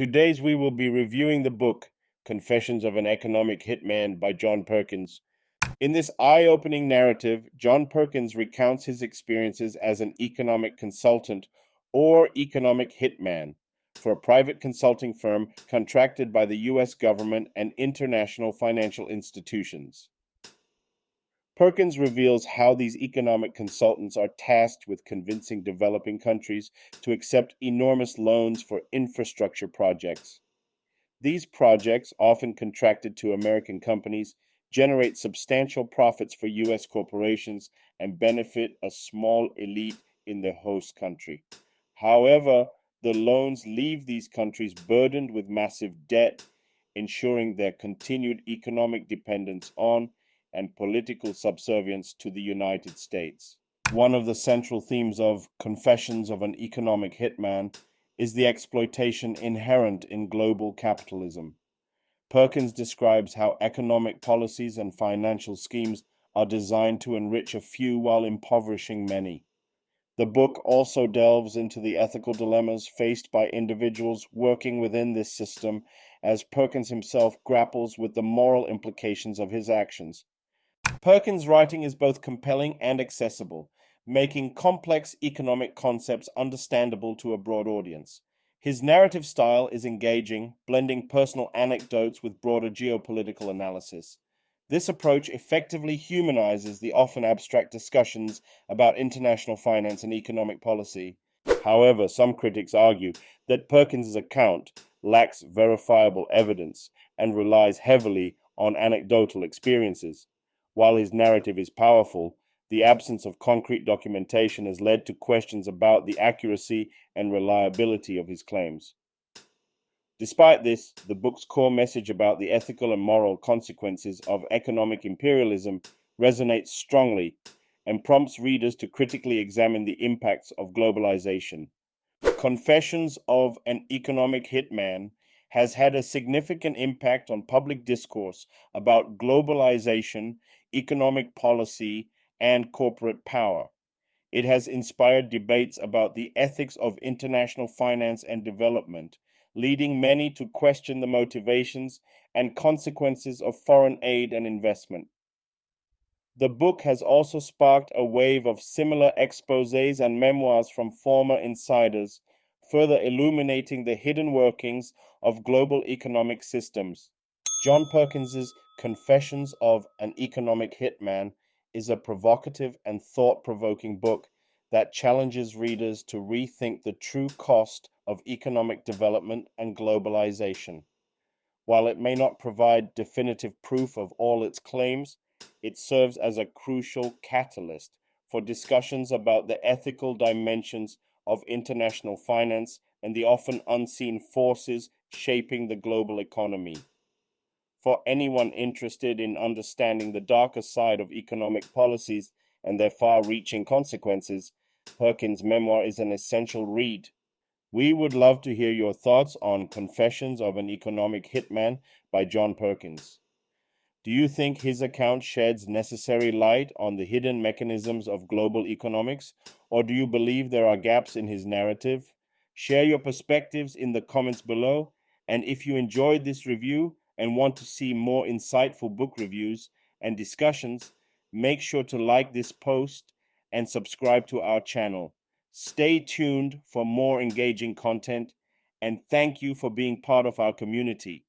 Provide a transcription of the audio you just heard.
Today's we will be reviewing the book Confessions of an Economic Hitman by John Perkins. In this eye-opening narrative, John Perkins recounts his experiences as an economic consultant or economic hitman for a private consulting firm contracted by the U.S. government and international financial institutions. Perkins reveals how these economic consultants are tasked with convincing developing countries to accept enormous loans for infrastructure projects. These projects, often contracted to American companies, generate substantial profits for U.S. corporations and benefit a small elite in the host country. However, the loans leave these countries burdened with massive debt, ensuring their continued economic dependence on and political subservience to the United States. One of the central themes of Confessions of an Economic Hitman is the exploitation inherent in global capitalism. Perkins describes how economic policies and financial schemes are designed to enrich a few while impoverishing many. The book also delves into the ethical dilemmas faced by individuals working within this system, as Perkins himself grapples with the moral implications of his actions. Perkins' writing is both compelling and accessible, making complex economic concepts understandable to a broad audience. His narrative style is engaging, blending personal anecdotes with broader geopolitical analysis. This approach effectively humanizes the often abstract discussions about international finance and economic policy. However, some critics argue that Perkins' account lacks verifiable evidence and relies heavily on anecdotal experiences. While his narrative is powerful, the absence of concrete documentation has led to questions about the accuracy and reliability of his claims. Despite this, the book's core message about the ethical and moral consequences of economic imperialism resonates strongly and prompts readers to critically examine the impacts of globalization. Confessions of an Economic Hitman has had a significant impact on public discourse about globalization, economic policy, and corporate power. It has inspired debates about the ethics of international finance and development, leading many to question the motivations and consequences of foreign aid and investment. The book has also sparked a wave of similar exposés and memoirs from former insiders, further illuminating the hidden workings of global economic systems. John Perkins's Confessions of an Economic Hitman is a provocative and thought-provoking book that challenges readers to rethink the true cost of economic development and globalization. While it may not provide definitive proof of all its claims, it serves as a crucial catalyst for discussions about the ethical dimensions of international finance and the often unseen forces shaping the global economy. For anyone interested in understanding the darker side of economic policies and their far-reaching consequences, Perkins' memoir is an essential read. We would love to hear your thoughts on Confessions of an Economic Hitman by John Perkins. Do you think his account sheds necessary light on the hidden mechanisms of global economics, or do you believe there are gaps in his narrative? Share your perspectives in the comments below, and if you enjoyed this review and want to see more insightful book reviews and discussions, make sure to like this post and subscribe to our channel. Stay tuned for more engaging content, and thank you for being part of our community.